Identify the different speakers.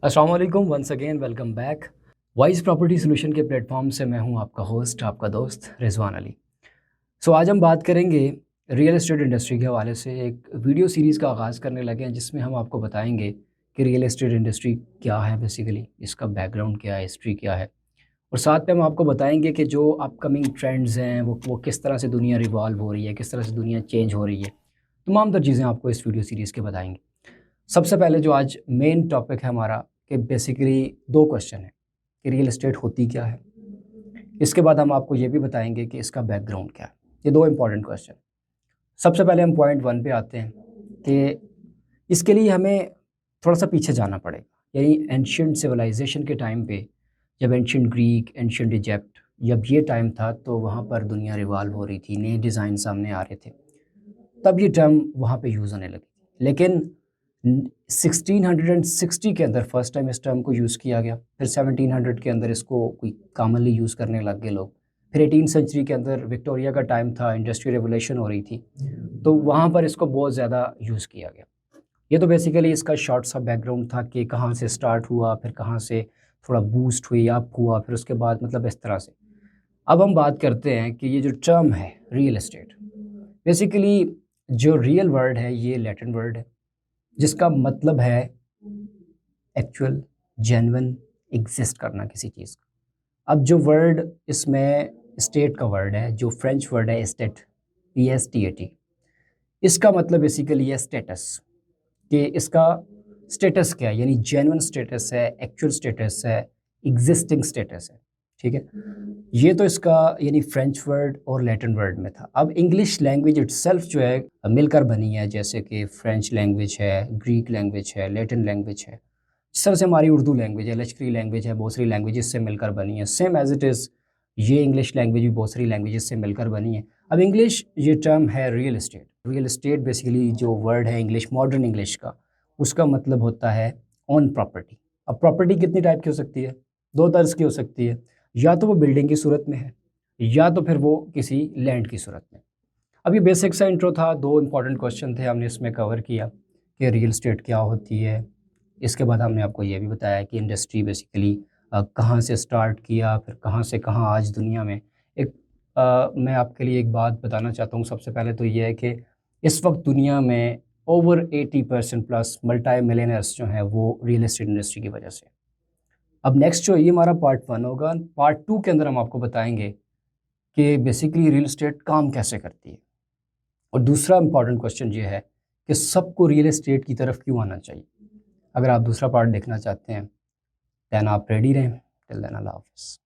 Speaker 1: अस्सलाम वालेकुम, once again welcome back. Wise property solution के प्लेटफॉर्म से मैं हूं आपका होस्ट, आपका दोस्त रिजवान अली। आज हम बात करेंगे रियल एस्टेट इंडस्ट्री के हवाले से। एक वीडियो सीरीज़ का आगाज़ करने लगे हैं जिसमें हम आपको बताएंगे कि रियल एस्टेट इंडस्ट्री क्या है, बेसिकली इसका बैकग्राउंड क्या है, हिस्ट्री क्या है, और साथ में हम आपको बताएंगे कि जो अपकमिंग ट्रेंड्स हैं वो किस तरह से दुनिया रिवॉल्व हो रही है, किस तरह से दुनिया चेंज हो रही है। तमाम तर चीज़ें आपको इस वीडियो सीरीज़ के बताएंगे। सबसे पहले जो आज मेन टॉपिक है हमारा, कि बेसिकली दो क्वेश्चन है कि रियल एस्टेट होती क्या है। इसके बाद हम आपको ये भी बताएंगे कि इसका बैकग्राउंड क्या है। ये दो इंपॉर्टेंट क्वेश्चन। सबसे पहले हम पॉइंट वन पे आते हैं कि इसके लिए हमें थोड़ा सा पीछे जाना पड़ेगा, यानी एंशियंट सिविलाइजेशन के टाइम पे, जब एंशियंट ग्रीक, एंशियंट इजिप्ट, जब ये टाइम था तो वहाँ पर दुनिया रिवॉल्व हो रही थी, नए डिज़ाइन सामने आ रहे थे, तब ये टर्म वहाँ पे यूज़ होने लगी। लेकिन 1660 के अंदर फर्स्ट टाइम इस टर्म को यूज़ किया गया, फिर 1700 के अंदर इसको कोई कॉमनली यूज़ करने लग गए लोग, फिर 18 सेंचुरी के अंदर विक्टोरिया का टाइम था, इंडस्ट्रियल रेवोल्यूशन हो रही थी, तो वहाँ पर इसको बहुत ज़्यादा यूज़ किया गया। ये तो बेसिकली इसका शॉर्ट सा बैकग्राउंड था कि कहाँ से स्टार्ट हुआ, फिर कहाँ से थोड़ा बूस्ट हुई, अप हुआ, फिर उसके बाद मतलब इस तरह से। अब हम बात करते हैं कि ये जो टर्म है रियल एस्टेट, बेसिकली जो रियल वर्ड है ये लैटिन वर्ड है जिसका मतलब है एक्चुअल, जेन्युइन, एग्जिस्ट करना किसी चीज़ का। अब जो वर्ड इसमें स्टेट का वर्ड है, जो फ्रेंच वर्ड है स्टेट, PSTAT, इसका मतलब बेसिकली है स्टेटस, कि इसका स्टेटस क्या है, यानी जेन्युइन स्टेटस है, एक्चुअल स्टेटस है, एग्जिस्टिंग स्टेटस है। ठीक है, ये तो इसका यानी फ्रेंच वर्ड और लैटिन वर्ड में था। अब इंग्लिश लैंग्वेज इटसेल्फ जो है मिलकर बनी है, जैसे कि फ्रेंच लैंग्वेज है, ग्रीक लैंग्वेज है, लैटिन लैंग्वेज है, जिस तरह से हमारी उर्दू लैंग्वेज है, लश्करी लैंग्वेज है, बहुत सारी लैंग्वेजेस से मिलकर बनी है। सेम एज इट इज़ ये इंग्लिश लैंग्वेज भी बहुत सारी लैंग्वेजेस से मिलकर बनी है। अब इंग्लिश ये टर्म है real estate. Real estate basically जो वर्ड है इंग्लिश, मॉडर्न इंग्लिश का, उसका मतलब होता है ऑन प्रॉपर्टी। अब प्रॉपर्टी कितनी टाइप की हो सकती है? दो तर्ज की हो सकती है, या तो वो बिल्डिंग की सूरत में है, या तो फिर वो किसी लैंड की सूरत में। अब ये बेसिक सा इंट्रो था, दो इंपॉर्टेंट क्वेश्चन थे हमने इसमें कवर किया कि रियल एस्टेट क्या होती है। इसके बाद हमने आपको ये भी बताया कि इंडस्ट्री बेसिकली कहाँ से स्टार्ट किया, फिर कहाँ से कहाँ आज दुनिया में। एक मैं आपके लिए एक बात बताना चाहता हूँ। सबसे पहले तो ये है कि इस वक्त दुनिया में ओवर 80% प्लस मल्टी मिलियनर्स जो हैं वो रियल एस्टेट इंडस्ट्री की वजह से। अब नेक्स्ट जो ये हमारा पार्ट वन होगा, पार्ट टू के अंदर हम आपको बताएंगे कि बेसिकली रियल एस्टेट काम कैसे करती है। और दूसरा इंपॉर्टेंट क्वेश्चन ये है कि सबको रियल एस्टेट की तरफ क्यों आना चाहिए। अगर आप दूसरा पार्ट देखना चाहते हैं दैन आप रेडी रहें। टिल देन अल्लाह हाफ़िज़।